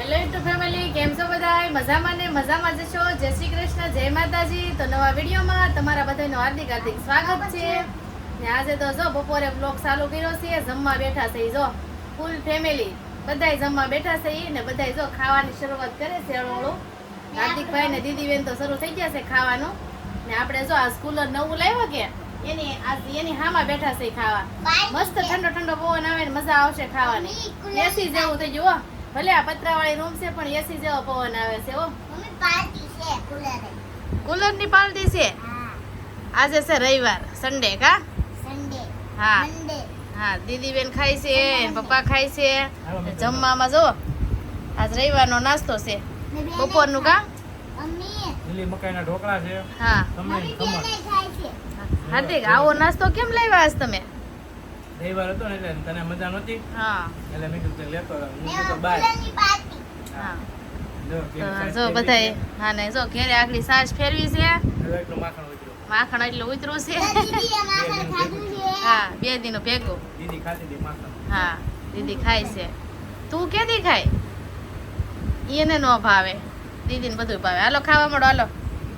Hello YouTube family, કેમ છો બધાય? મજામાં ને મજામાં જશો. જય શ્રી કૃષ્ણ, જય માતાજી. તો નવા વિડીયોમાં તમારા બધાનું હાર્દિક હાર્દિક સ્વાગત છે. ને આજે તો જો બપોરે બ્લોગ ચાલુ કર્યો છે, જમવા બેઠા છે. જો ફૂલ ફેમિલી બધાય જમવા બેઠા છે ને બધાય જો ખાવાની શરૂઆત કરે છે. હળવું હાર્દિકભાઈ ને દીદી બેન તો શરૂ થઈ ગયા છે ખાવાનું. ને આપણે જો આ કુલર નવું લાવ્યો કે એની હામાં બેઠા છે ખાવા. મસ્ત ઠંડો ઠંડો પવન આવે ને મજા આવશે ખાવાની. એસી જેવું થઈ ગયું. ભલે આ પતરાવાળી રૂમ છે પણ એસી જેવો પવન આવે છે. મમ્મી પાર્ટી છે કુલર ની પાર્ટી છે. આજે છે રવિવાર, સન્ડે કા સન્ડે હા મંડે હા. દીદી બેન ખાય છે, પપ્પા ખાય છે. જમવામાં જો આજ રવિવારનો નાસ્તો છે. બપોરનું કા મમ્મી લીલી મકાઈના ઢોકળા છે. હા. મમ્મી બેને ખાય છે. હાર્દિક, આવો નાસ્તો કેમ લાવ્યા આજ તમે? રવિવાર હતો ને એટલે તને મજા નહોતી હા એટલે મેં કીધું લેતો આવ્યો. હું ને તો બહાર કુલરની પાર્ટી હા. જો તો કેવી જો સાઈઝ બધાય હા ને જો ઘેરે આગળી સાસ ફેરવી છે. હવે એટલું માખણ ઉતર્યું. માખણ એટલું ઉતરું છે. દીદીએ માખણ ખાધું છે. હા, 2 દિનો ભેગું. દીદી ખાતી હતી માખણ. હા, દીદી ખાય છે. તું કેદી ખાય? એને નો ભાવે, દીદીને બધું ભાવે. હાલો ખાવા મળો, હાલો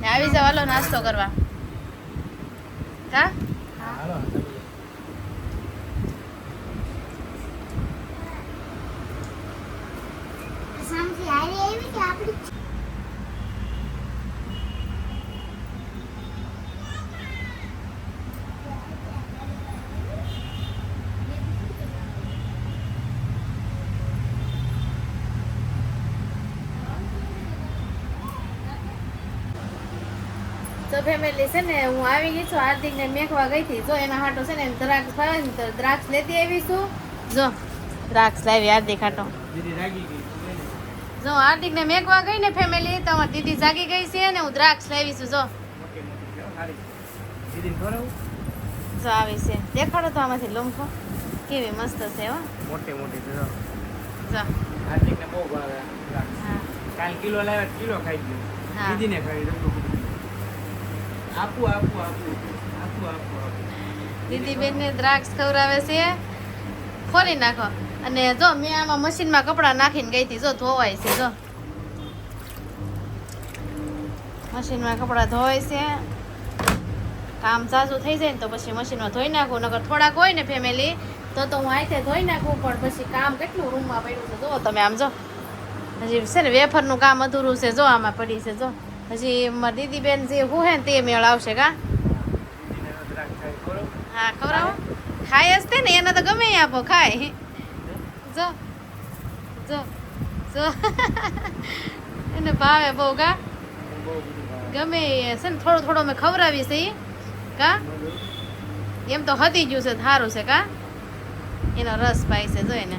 ને આવી જાવ, હાલો નાસ્તો કરવા કા. હાલો સામથી હારી આવી કે આપણી તો ફેમિલી છે ને હું આવી ગઈ છું. હાર્દિકને મેકવા ગઈ હતી. જો એના હાટો છે ને દ્રાક્ષ ભાવે ને તો દ્રાક્ષ લેતી આવી છું. જો દ્રાક્ષ લાવી હાર્દિક હાટો. દીદી જાગી ગઈ. જો હાર્દિકને મેકવા ગઈ ને ફેમિલી તો અમારી દીદી જાગી ગઈ છે ને હું દ્રાક્ષ લાવી છું. જો મોટી મોટી છે હો, સારી. દીદીને ખવડાવું? જો આવી છે, દેખાડો તો આમાંથી લંખો કેવી મસ્ત છે હો. મોટી મોટી છે જો. જો હાર્દિકને બહુ ભાવે દ્રાક્ષ. હા કાલ કિલો લાવ્યા કિલો ખાઈ ગયો. હા. દીદીને ખાઈ એટલું બધું. આપું આપું આપું આપું આપું આપું. દીદી બેનને દ્રાક્ષ ખવડાવે છે. ખોલી નાખો. અને જો મેં આમાં મશીનમાં કપડાં નાખીને ગઈ હતી. જો ધોવાય છે. જો મશીનમાં કપડાં ધોવાય છે. કામ ઝાઝુ થઈ જાય ને તો પછી મશીનમાં ધોઈ નાખું. નકર થોડાક હોય ને ફેમિલી તો હું હાથે ધોઈ નાખું. પણ પછી કામ કેટલું રૂમમાં પડ્યું છે. જુઓ તમે આમ જો હજી છે ને વેફરનું કામ અધૂરું છે. જો આમાં પડી છે. જો હજી મારી દીદી બેન જે હું હે ને તે મેળ આવશે કા. દીદીને દ્રાક્ષ ખાઈ ખવડાવું? હા ખવડાવો. ખાય હશે ને એને તો ગમે ઈ આપો ખાય. જો જો જો એને ભાવે બહુ કા. બહુ બધું ભાવે. ગમે ઈ છે ને થોડો થોડો મેં ખવડાવી છે ઈ કા. એમ તો હતી ગયું છે, સારું છે કા. એનો રસ પાય છે જો એને.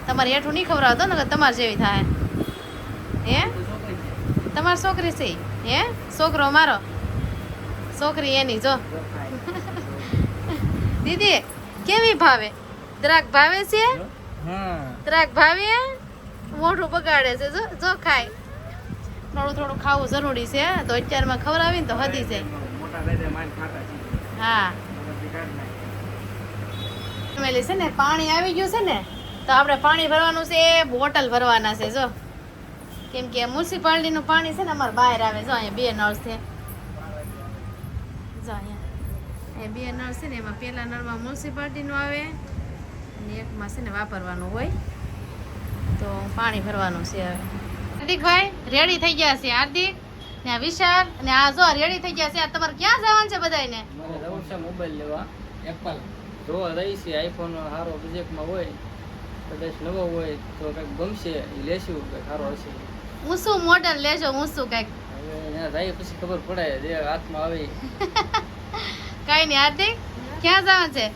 તમારે હેઠું નહીં ખવડાવતો ને તમારે જેવી થાય હે. તમારી છોકરી છે ઈ? હે છોકરો મારો, છોકરી એની. જો દીદી કેવી ભાવે? દ્રાક ભાવે છે? હા દ્રાક ભાવે? મોઢું બગાડે છે. જો જો ખાય. થોડું થોડું ખાવું જરૂરી છે. તો અત્યારમાં ખવડાવીને તો હદી જાય. મોટા દાદા માન ખાતા છે. હા પછી કાઢ નાખે. ફેમિલી છે ને પાણી આવી ગયું છે ને તો આપણે પાણી ભરવાનું છે. બોટલ ભરવાના છે. જો કેમ કે મ્યુનિસિપાલિટીનું પાણી છે ને અમારે બહાર આવે. જો અહીંયા 2 નળ છે. જો અહીંયા એ 2 નળ છે ને એમાં પેલા નળમાં મ્યુનિસિપાલિટીનું આવે અને એકમાં છે ને વાપરવાનું હોય. તો પાણી ભરવાનું છે હવે. હાર્દિકભાઈ રેડી થઈ ગયા છે. હાર્દિક ને આ વિશાલ અને આ જો રેડી થઈ ગયા છે. આ તમારે ક્યાં જવાનું છે બધાને? મને જવું છે મોબાઈલ લેવા એપલ જોવા રહી છે. આઈફોન સારો બજેટમાં હોય, કદાચ નવો હોય તો કંઈક ગમશે એ લેશું, કંઈક સારો હશે. ઊંચું મોડલ લેજો, ઊંચું કંઈક. હવે ત્યાં જાય પછી ખબર પડે જે હાથમાં આવે ઈ. કઈ નહીં. હાર્દિક ક્યાં જવાનું છે?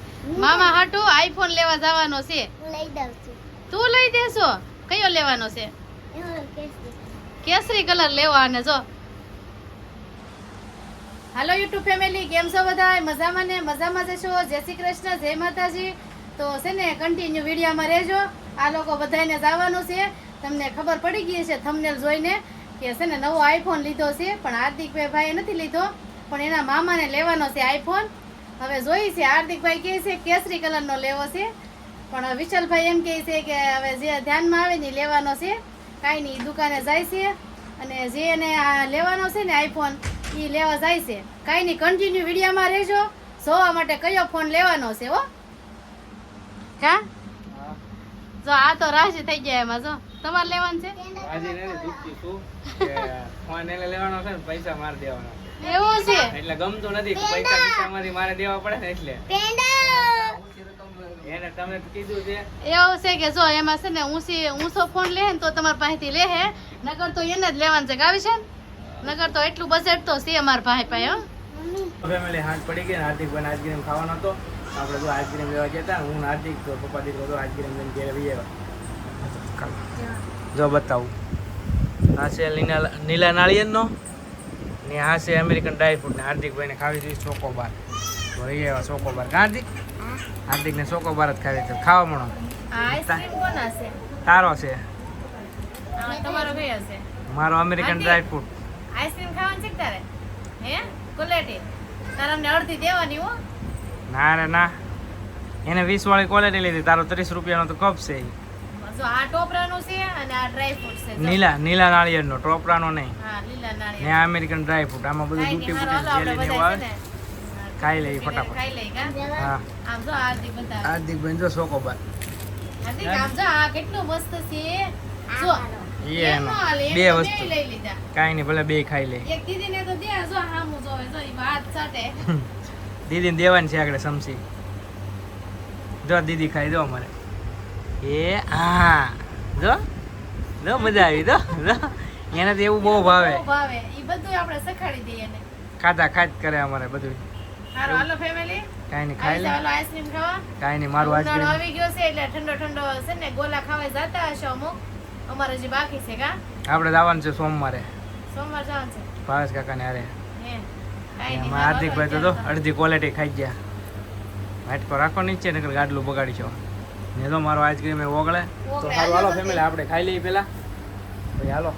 મામા હાટુ આઈફોન લેવા જવાનો છે. હું લઈ દઉં છું. તું લઈ દેશો? કયો લેવાનો છે? એવો કેસરી. કેસરી કલર લેવા. અને જો હાલો યુટ્યુબ ફેમિલી, કેમ છો બધા? મજામાં ને મજામાં જશો. જય શ્રી કૃષ્ણ, જય માતાજી. તો છે ને કન્ટિન્યુ વિડીયોમાં રહેજો. આ લોકો બધાને જવાનું છે. તમને ખબર પડી ગઈ છે થંબનેલ જોઈને કે છે ને નવો આઈફોન લીધો છે. પણ હાર્દિકભાઈ ભાઈએ નથી લીધો, પણ એના મામાને લેવાનો છે આઈફોન. હવે જોઈ છે. હાર્દિકભાઈ કહે છે કેસરી કલરનો લેવો છે. પણ વિશાલભાઈ એમ કહે છે કે હવે જે ધ્યાનમાં આવે ને ઈ લેવાનો છે, કાંઈ નહીં, ઈ દુકાને જાય છે અને જે એને આ લેવાનો છે ને આઈફોન એ લેવા જાય છે. કાંઈ નહીં, કન્ટિન્યુ વિડીયોમાં રહેજો જોવા માટે કયો ફોન લેવાનો છે. હો કા હા જો આ તો રાજી થઈ ગયા એમાં. જો તમારે લેવાનું છે આજે નથી દુખતી શું કે ફોન એને લેવાનો છે ને પૈસા મારે દેવાના એવું છે. એટલે ગમતું નથી કે પૈસા ખિસ્સામાંથી મારે દેવા પડે ને એટલે પેંડા એને તમે કીધું છે એવું છે કે જો એમાં છે ને ઊંચો ફોન લે ને તો તમારી પાસેથી લે હે, નકર તો એને જ લેવાનું છે. ગાવી છે ને નકર તો એટલું બજેટ તો છે અમારા પાસે. હો ફેમિલી હાથ પડી ગઈ ને હાર્દિકભાઈ આઈસ્ક્રીમ ખાવાનો હતો. આપણે જો આઈસ્ક્રીમ લેવા ગયા હતા, હું ને હાર્દિક તો પપ્પા દીકરો તો આઈસ્ક્રીમ લઈને ઘેર આવી આવ્યા. જો બતાવું, આ છે નીલા નાળિયેરનો ને આ છે અમેરિકન ડ્રાયફ્રૂટ ને હાર્દિકભાઈને ખાવી જોઈએ ચોકોબાર. તો એ એવા ચોકોબાર હાર્દિકને ચોકોબાર જ ખાવી છે. ખાવા મળો આ આઈસ્ક્રીમ કોના છે? તારો છે, આ તમારો કયો છે? મારો અમેરિકન ડ્રાયફ્રૂટ. આઈસ્ક્રીમ ખાવાનું છે કે તારે? હે ક્વોલિટી તારે અમને અડધી દેવાની. હો ના રે ના, એને 20 વાળી ક્વોલિટી લીધી, તારો 30 રૂપિયાનો તો કપ છે. જો આ ટોપરાનું છે અને આ ડ્રાય ફ્રૂટ છે. જો. નીલા નાળિયેરનો, ટોપરાનો નહીં. હા લીલા ને નાળિયેર. આ અમેરિકન ડ્રાયફ્રૂટ. આમાં બધું કાંઈ ડૂટી નહીં, હાલો, બૂટી હાલો, જેલી ને આપણે એવું બધા આવે. છે ને, ખાઈ લઈ પીને ફટાફટ. ખાઈ લઈ કા. હા, આમ જો હાર્દિક બતાવે. હાર્દિકભાઈ જો ચોકોબાર. હાર્દિક આમ જો આ કેટલું મસ્ત છે. જો એ એમ એનો નો હાલે, બે એક તો વસ્તુ. બેય લઈ લીધા. કાંઈ નહીં, ભલે બે ખાઈ લે. એક દીદીને તો દે. જો હામું જોવે, જો ઈ વાત ચાટે. દીદીને દેવાની છે આગળ સમસી. જો દીદી ખાઈ દો અમારે. એ હા, જો જો મજા આવી. જો એને તો એવું બહુ ભાવે. બહુ ભાવે. ઈ બધું આપણે સખાડી દઈએ ને. ખાતા ખાત કરે અમારે બધું. હાલો હાલો ફેમિલી, કાંઈ નહીં, ખાઈ લે. હાલો આઈસ્ક્રીમ ખાવા. કાંઈ નહીં, મારું ઉનાળો આઈસ્ક્રીમ. આવી ગયો છે એટલે ઠંડો ઠંડો છે ને ગોલા ખાવા જતા હશો અમુક. અમારે હજી બાકી છે કા. આપણે જવાનું છે સોમવારે સોમવાર જવાનું છે. ભાવેશ કાકાને હારે. હે કાંઈ નહીં, એમાં હાર્દિકભાઈ તો જો અડધી ક્વોલિટી ખાઈ ગયા. વાટકો રાખો નીચે નકર ગાડલું બગાડી છો. ને તો મારો આઈસ્ક્રીમ એ ઓગળે. તો ઓગળે. સારું હાલો ફેમિલી, આપણે ખાઈ લઈએ પેલા. ભાઈ હાલો.